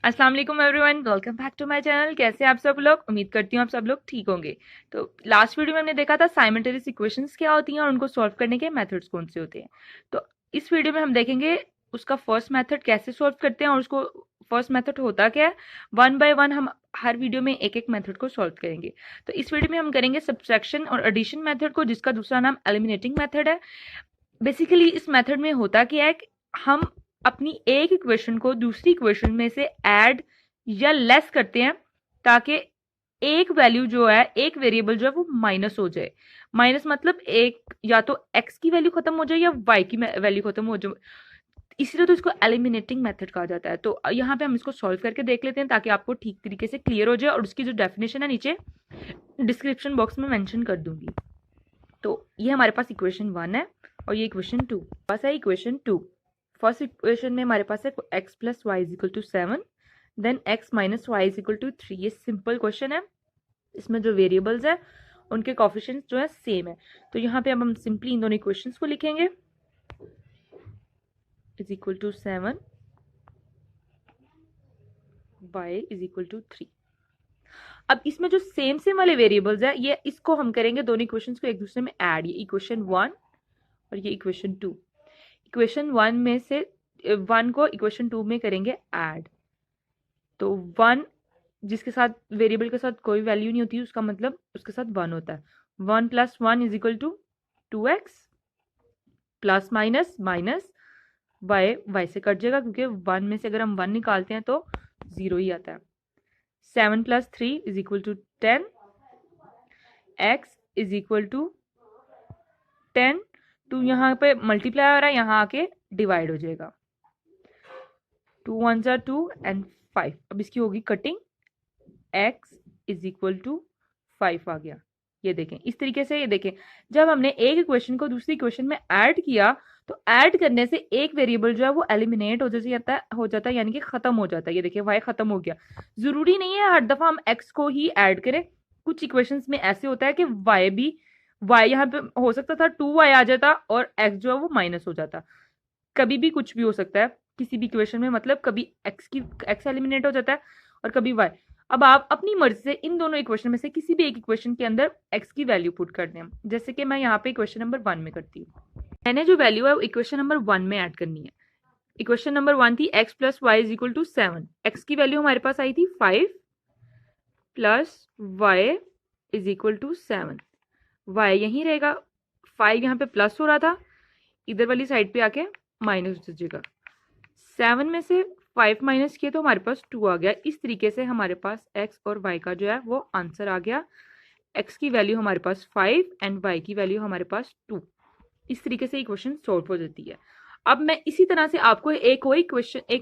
अस्सलाम वालेकुम everyone, welcome back to my channel. कैसे आप सब लोग? उम्मीद करती हूँ आप सब लोग ठीक होंगे। तो लास्ट वीडियो में हमने देखा था साइमल्टेनियस इक्वेशंस क्या होती हैं और उनको सॉल्व करने के मेथड्स कौन से होते हैं। तो इस वीडियो में हम देखेंगे उसका फर्स्ट मेथड कैसे सॉल्व करते हैं और उसको फर्स्ट मेथड होता क्या है। वन बाय वन हम हर वीडियो में एक एक मेथड को सॉल्व करेंगे। तो इस वीडियो में हम करेंगे सब्ट्रैक्शन और एडिशन मेथड को, जिसका दूसरा नाम एलिमिनेटिंग मेथड है। बेसिकली इस मेथड में होता क्या है कि हम अपनी एक इक्वेशन को दूसरी इक्वेशन में से ऐड या लेस करते हैं ताकि एक वैल्यू जो है, एक वेरिएबल जो है वो माइनस हो जाए। माइनस मतलब एक या तो x की वैल्यू खत्म हो जाए या y की वैल्यू खत्म हो जाए, इसलिए तो इसको एलिमिनेटिंग मेथड कहा जाता है। तो यहाँ पे हम इसको सॉल्व करके देख लेते हैं ताकि आपको ठीक तरीके से क्लियर हो जाए, और उसकी जो डेफिनेशन है नीचे डिस्क्रिप्शन बॉक्स में मेंशन कर दूंगी। तो ये हमारे पास इक्वेशन 1 है और ये इक्वेशन 2 पास है। इक्वेशन 2 फर्स्ट इक्वेशन में हमारे पास है x plus y is equal to 7, then x minus y is equal to 3। ये सिंपल क्वेश्चन है, इसमें जो वेरिएबल्स है उनके कोफिशिएंट्स जो है सेम है। तो यहाँ पे अब हम सिंपली इन दोनों इक्वेशंस को लिखेंगे, is equal to 7, y is equal to 3। अब इसमें जो सेम सेम वाले वेरिएबल्स है, ये इसको हम करेंगे दोनों इक्वेशंस को एक दूसरे में ऐड। ये इक्वेशन 1 और ये इक्वेशन 2। इक्वेशन 1 में से 1 को इक्वेशन 2 में करेंगे ऐड। तो 1 जिसके साथ वेरिएबल के साथ कोई वैल्यू नहीं होती, उसका मतलब उसके साथ 1 होता है। 1 plus 1 is equal to 2x, plus minus minus y से कट जाएगा क्योंकि 1 में से अगर हम 1 निकालते हैं तो 0 ही आता है। 7 plus 3 is equal to 10, x is equal to 10। 2 यहाँ पे मल्टीप्लाई हो रहा है, यहाँ आके डिवाइड हो जाएगा। 2 1 जा 2 एंड 5। अब इसकी होगी cutting, x is equal to 5 आ गया। ये देखें इस तरीके से। ये देखें जब हमने एक इक्वेशन को दूसरी इक्वेशन में ऐड किया तो ऐड करने से एक वेरिएबल जो है वो एलिमिनेट हो जाता है यानी कि खत्म हो जाता है। ये देखिए y खत्म हो गया। जरूरी नहीं है हर दफा हम x को ही ऐड करें। कुछ इक्वेशंस में ऐसे होता है कि y यहाँ पे हो सकता था 2y आ जाता और x जो है वो माइनस हो जाता। कभी भी कुछ भी हो सकता है किसी भी इक्वेशन में, मतलब कभी x एलिमिनेट हो जाता है और कभी y। अब आप अपनी मर्जी से इन दोनों इक्वेशन में से किसी भी एक इक्वेशन के अंदर x की वैल्यू पुट कर दें, जैसे कि मैं यहाँ पे इक्वेशन नंबर 1 में करती हूँ। मैंने जो वैल्यू है वो इक्वेशन नंबर 1 में ऐड करनी है। इक्वेशन नंबर 1 थी x plus y is equal to 7। x की वैल्यू हमारे पास आई थी 5 plus y is equal to 7। y यहीं रहेगा, 5 यहाँ पे प्लस हो रहा था, इधर वाली साइड पे आके माइनस हो जाएगा। 7 में से 5 माइनस किए तो हमारे पास 2 आ गया। इस तरीके से हमारे पास x और y का जो है वो आंसर आ गया। x की वैल्यू हमारे पास 5 एंड y की वैल्यू हमारे पास 2। इस तरीके से इक्वेशन सॉल्व हो जाती है। अब मैं इसी तरह से आपको एक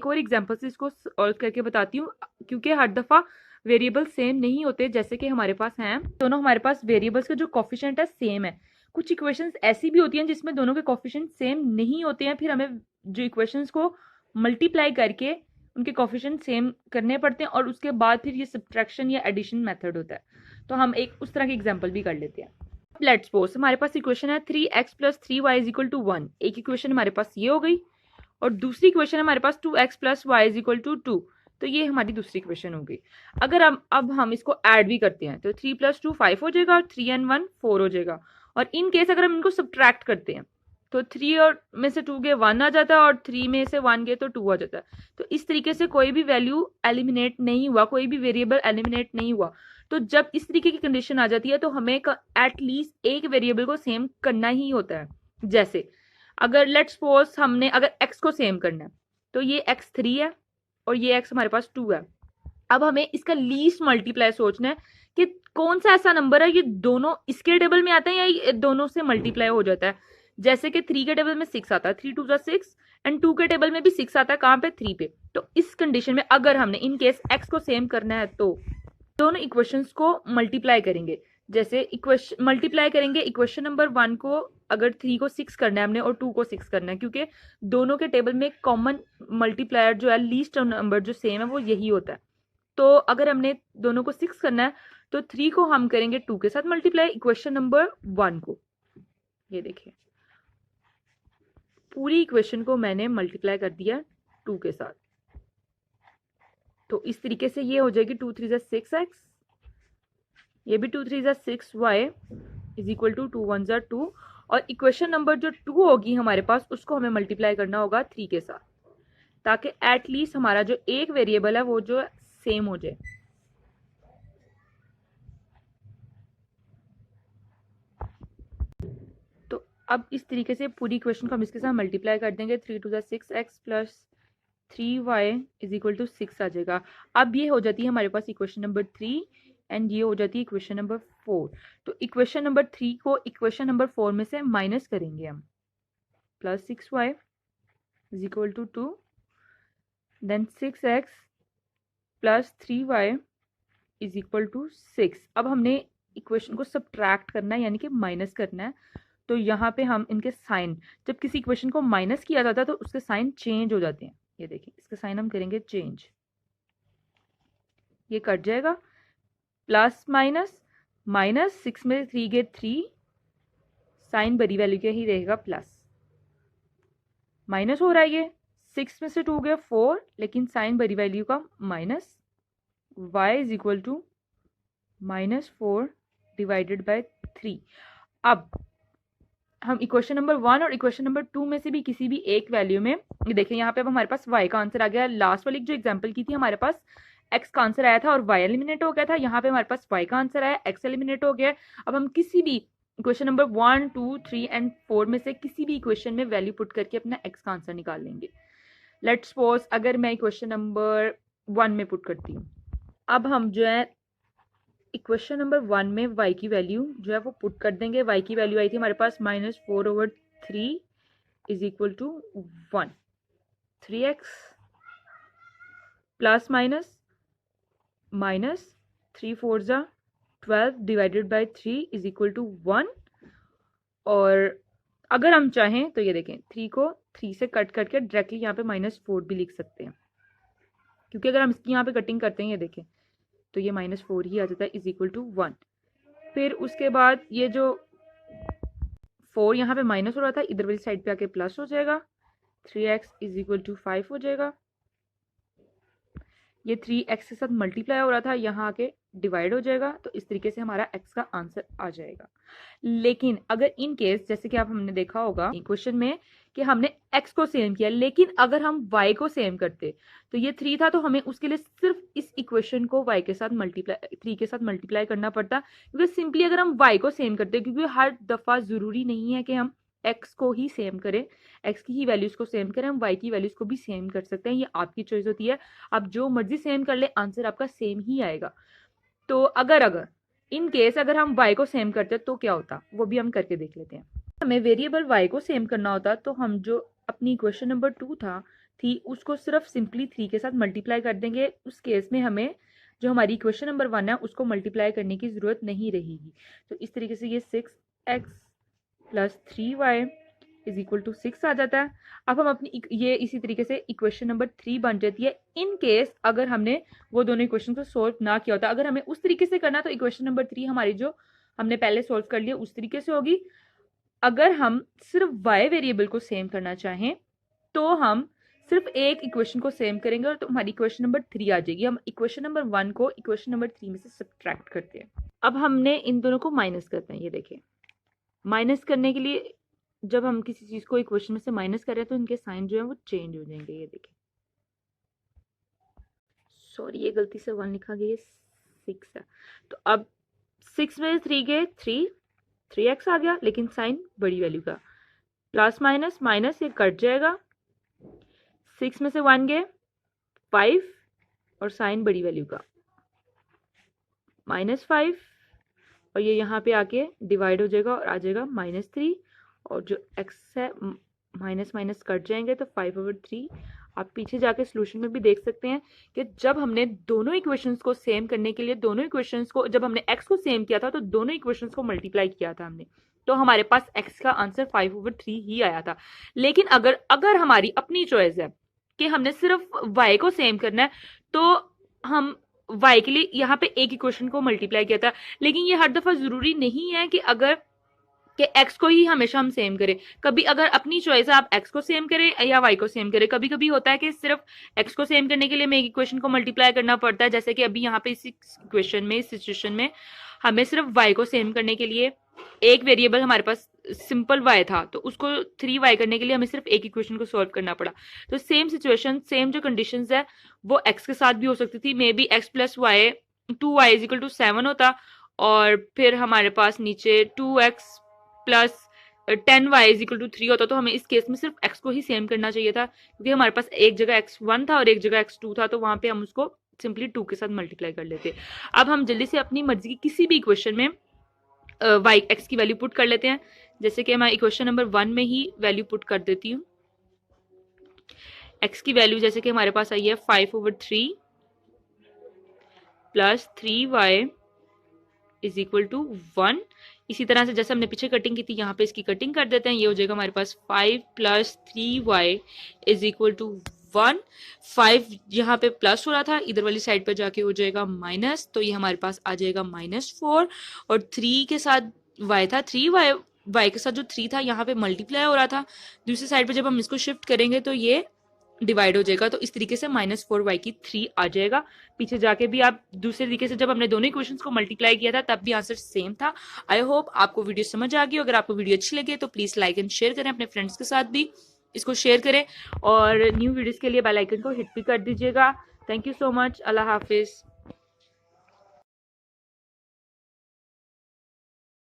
और एग्जांपल से इसको सॉल्व करके बताती हूँ, क्योंकि हर दफा वेरिएबल सेम नहीं होते। जैसे कि हमारे पास हैं दोनों, हमारे पास वेरिएबल्स का जो कोफिशिएंट है सेम है। कुछ इक्वेशंस ऐसी भी होती हैं जिसमें दोनों के कोफिशिएंट सेम नहीं होते हैं, फिर हमें जो इक्वेशंस को मल्टीप्लाई करके उनके कोफिशिएंट सेम करने पड़ते हैं और उसके बाद फिर ये सब्ट्रैक्शन या एडिशन मेथड होता है। तो हम एक उस तरह की एग्जांपल भी कर लेते हैं। लेट्स सपोज हमारे पास इक्वेशन है 3x plus 3y is equal to 1। एक इक्वेशन हमारे पास ये हो गई और दूसरी इक्वेशन हमारे पास 2x plus y is equal to 2। तो ये हमारी दूसरी इक्वेशन हो गई। अगर अब हम इसको ऐड भी करते हैं तो 3 प्लस 2 5 हो जाएगा और 3 एंड 1 4 हो जाएगा। और इन केस अगर हम इनको सब्ट्रैक्ट करते हैं तो 3 और में से 2 गए 1 आ जाता है और 3 में से 1 गए तो 2 आ जाता है। तो इस तरीके से कोई भी वैल्यू एलिमिनेट नहीं हुआ, कोई भी वेरिएबल एलिमिनेट नहीं हुआ। तो जब इस तरीके की कंडीशन आ जाती है तो हमें एटलीस्ट एक वेरिएबल को सेम करना ही होता है। जैसे अगर लेट्स सपोज हमने अगर x को सेम करना है तो ये x 3 है और ये x हमारे पास 2 है। अब हमें इसका लीस्ट मल्टीप्लाई सोचना है कि कौन सा ऐसा नंबर है ये दोनों इसके टेबल में आता है या ये दोनों से मल्टीप्लाई हो जाता है। जैसे कि 3 के टेबल में 6 आता है, 3 2 जा 6 एंड 2 के टेबल में भी 6 आता है। कहाँ पे? 3 पे। तो इस कंडीशन में अगर हमने इन केस x को सेम करना है तो दोनों इक्वेशंस को मल्टीप्लाई करेंगे। जैसे इक्वेशन मल्टीप्लाई करेंगे इक्वेशन नंबर 1 को, अगर 3 को 6 करना है हमने और 2 को 6 करना है, क्योंकि दोनों के टेबल में कॉमन मल्टीप्लायर जो है, लीस्ट नंबर जो सेम है वो यही होता है। तो अगर हमने दोनों को 6 करना है तो 3 को हम करेंगे 2 के साथ मल्टीप्लाई इक्वेशन नंबर 1 को। ये देखिए पूरी इक्वेशन को मैंने मल्टीप्लाई कर दिया 2 के साथ। तो इस तरीके से ये हो जाएगी 2 3 ज़ा 6x, ये भी 2 3 ज़ा 6y इज इक्वल टू 2 1 ज़ा 2। और इक्वेशन नंबर जो 2 होगी हमारे पास उसको हमें मल्टीप्लाई करना होगा 3 के साथ, ताकि एटलीस्ट हमारा जो एक वेरिएबल है वो जो सेम हो जाए। तो अब इस तरीके से पूरी इक्वेशन को हम इसके साथ मल्टीप्लाई कर देंगे। 3 2 ज़ा 6x plus 3y is equal to 6 आ जाएगा। अब ये हो जाती है हमारे पास इक्वेशन नंबर 3 एंड ये हो जाती है इक्वेशन नंबर 4। तो इक्वेशन नंबर 3 को इक्वेशन नंबर 4 में से माइनस करेंगे हम। Plus 6y is equal to 2, then 6x plus 3y is equal to 6। अब हमने इक्वेशन को सब्ट्रैक्ट करना है, यानी कि माइनस करना है। तो यहाँ पे हम इनके साइन, जब किसी इक्वेशन को माइनस किया जाता है तो उसके साइन चेंज हो जाते हैं। ये देखिए, इसका साइन हम करेंगे चेंज, ये कट जाएगा। प्लस माइनस, माइनस 6 में 3 गए 3, साइन बड़ी वैल्यू का ही रहेगा प्लस। माइनस हो रहा है, ये 6 में से 2 गए 4, लेकिन साइन बड़ी वैल्यू का minus. y is equal to -4 divided by 3। अब हम इक्वेशन नंबर 1 और इक्वेशन नंबर 2 में से भी किसी भी एक वैल्यू में, ये देखिए यहाँ पे अब हमारे पास y का आंसर आ गया। लास्ट वाली जो एग्जांपल की थी हमारे पास x का आंसर आया था और y एलिमिनेट हो गया था। यहाँ पे हमारे पास y का आंसर आया, x एलिमिनेट हो गया। अब हम किसी भी इक्वेशन नंबर 1 2 3 एंड 4 में से किसी भी इक्वेशन में वैल्यू पुट करके अपना x का आंसर निकाल लेंगे। लेट्स सपोज अगर मैं इक्वेशन नंबर 1 में पुट करती हूँ, अब हम जो है इक्वेशन नंबर 1 में y की वैल्यू जो है वो पुट कर देंगे। y की वैल्यू आई थी हमारे पास -4/3 is equal to 1। 3x plus minus 3 4 ज़ा 12 divided by 3 is equal to 1। और अगर हम चाहें तो ये देखें, 3 को 3 से कट करके डायरेक्टली यहाँ पे -4 भी लिख सकते हैं, क्योंकि अगर हम इसकी यहाँ पे कटिंग करते हैं ये देखें तो ये -4 ही आ जाता है इज इक्वल टू 1। फिर उसके बाद ये जो 4 यहाँ पे माइनस हो रहा था इधर वाली साइड पे आके प्लस हो जाएगा। 3x इज इक्वल टू 5 हो जाएगा। ये 3x के साथ मल्टीप्लाई हो रहा था, यहाँ आके डिवाइड हो जाएगा। तो इस तरीके से हमारा x का आंसर आ जाएगा। लेकिन अगर इन केस, जैसे कि आप हमने देखा होगा क्वेश्चन में कि हमने x को सेम किया, लेकिन अगर हम y को सेम करते तो ये 3 था, तो हमें उसके लिए सिर्फ इस इक्वेशन को y के साथ मल्टीप्लाई 3 के साथ मल्टीप्लाई करना पड़ता। क्योंकि सिंपली अगर हम y को सेम करते, क्योंकि हर दफा जरूरी नहीं है कि हम x को ही सेम करें, x की ही वैल्यूज को सेम करें, हम y की वैल्यूज को भी सेम कर सकते हैं। ये आपकी चॉइस होती है, आप जो मर्जी सेम कर ले, आंसर आपका सेम ही आएगा। तो अगर इन केस अगर हम y को सेम करते तो क्या होता, वो भी हम करके देख लेते हैं। हमें वेरिएबल y को सेम करना होता तो हम जो अपनी इक्वेशन नंबर 2 थी उसको सिर्फ सिंपली 3 के साथ मल्टीप्लाई कर देंगे। उस केस में हमें जो हमारी इक्वेशन नंबर 1 है उसको मल्टीप्लाई करने की जरूरत नहीं रहेगी। तो इस तरीके से ये 6x plus 3y is equal to 6 आ जाता है। अब हम अपनी ये इसी तरीके से इक्वेशन नंबर 3 बन जाती है, इन केस अगर हमने वो दोनों इक्वेशन को सोल्व ना किया होता। अगर हमें उस तरीके से करना तो इक्वेशन नंबर 3 हमारी जो हमने पहले सोल्व कर लिया उस तरीके से होगी। अगर हम सिर्फ y वेरिएबल को सेम करना चाहें तो हम सिर्फ एक इक्वेशन को सेम करेंगे और तो हमारी इक्वेशन नंबर 3 आ जाएगी। हम इक्वेशन नंबर 1 को इक्वेशन नंबर 3 में से सब्ट्रैक्ट करते हैं। अब हमने इन दोनों को माइनस करना है। ये देखिए, माइनस करने के लिए जब हम किसी चीज को इक्वेशन में से माइनस कर रहे हैं तो इनके साइन जो है वो चेंज हो जाएंगे। ये देखिए, सॉरी ये गलती से 1 लिखा गया, 6 है। तो अब 6 में 3 गए 3x आ गया, लेकिन साइन बड़ी वैल्यू का। प्लस माइनस माइनस ये कट जाएगा। 6 में से 1 गए 5 और साइन बड़ी वैल्यू का -5, और ये यहाँ पे आके डिवाइड हो जाएगा और आ जाएगा -3, और जो x है माइनस माइनस कट जाएंगे तो 5/3। आप पीछे जाके सोल्यूशन में भी देख सकते हैं कि जब हमने दोनों इक्वेशंस को सेम करने के लिए दोनों इक्वेशंस को, जब हमने x को सेम किया था तो दोनों इक्वेशंस को मल्टीप्लाई किया था हमने, तो हमारे पास x का आंसर 5/3 ही आया था। लेकिन अगर हमारी अपनी चॉइस है कि हमने सिर्फ y को सेम करना है तो हम y के लिए यहाँ पे एक इक्वेशन को मल्टीप्लाई किया था। लेकिन ये हर दफा जरूरी नहीं है कि अगर कि x को ही हमेशा हम सेम करें। कभी अगर अपनी चॉइस है आप x को सेम करें या y को सेम करें। कभी कभी होता है कि सिर्फ x को सेम करने के लिए हमें एक इक्वेशन को मल्टीप्लाई करना पड़ता है, जैसे कि अभी यहाँ पे इस इक्वेशन में, इस सिचुएशन में हमें सिर्फ y को सेम करने के लिए एक वेरिएबल हमारे पास सिंपल y था, तो उसको 3y करने के लिए हमें सिर्फ एक इक्वेशन को सॉल्व करना पड़ा। तो सेम सिचुएशन, सेम जो कंडीशंस है वो x के साथ भी हो सकती थी। Maybe x plus y 2y is equal to 7 होता, और फिर हमारे पास नीचे 2x plus 10y is equal to 3 होता। तो हमें इस केस में सिर्फ x को ही सेम करना चाहिए था, क्योंकि हमारे पास एक जगह x1 था और एक जगह x2 था, तो वहां पे हम उसको सिंपली 2 के साथ मल्टीप्लाई कर लेते। अब हम जल्दी से अपनी मर्जी की किसी भी इक्वेशन में y x की वैल्यू पुट कर लेते हैं। जैसे कि मैं इक्वेशन नंबर 1 में ही वैल्यू पुट कर देती हूँ। x की वैल्यू जैसे कि हमारे पास आई है 5/3 plus 3y is equal to 1। इसी तरह से जैसे हमने पीछे कटिंग की थी, यहाँ पे इसकी कटिंग कर देते हैं। ये हो जाएगा हमारे पास 5 plus 3y is equal to 1। 5 यहाँ पे प्लस हो रहा था, इधर वाली साइड पर जाके हो जाएगा माइनस, तो ये हमारे पास आ जाएगा -4। और 3 के साथ y था, 3y के साथ जो 3 था यहाँ पे मल्टीप्लाई हो रहा था। दूसरी साइड पे जब हम इसको शिफ्ट करेंगे तो ये डिवाइड हो जाएगा, तो इस तरीके से -4y की 3 आ जाएगा। पीछे जाके भी आप दूसरे तरीके से जब हमने दोनों इक्वेशंस को मल्टीप्लाई किया था तब भी आंसर सेम था। आई होप आपको वीडियो समझ आ गई। अगर आपको वीडियो अच्छी लगे तो प्लीज लाइक एंड शेयर करें, अपने फ्रेंड्स के साथ भी इसको शेयर करें, और न्यू वीडियोस के लिए बेल आइकन को हिट भी कर दीजिएगा। Thank you so much. Allah Hafiz.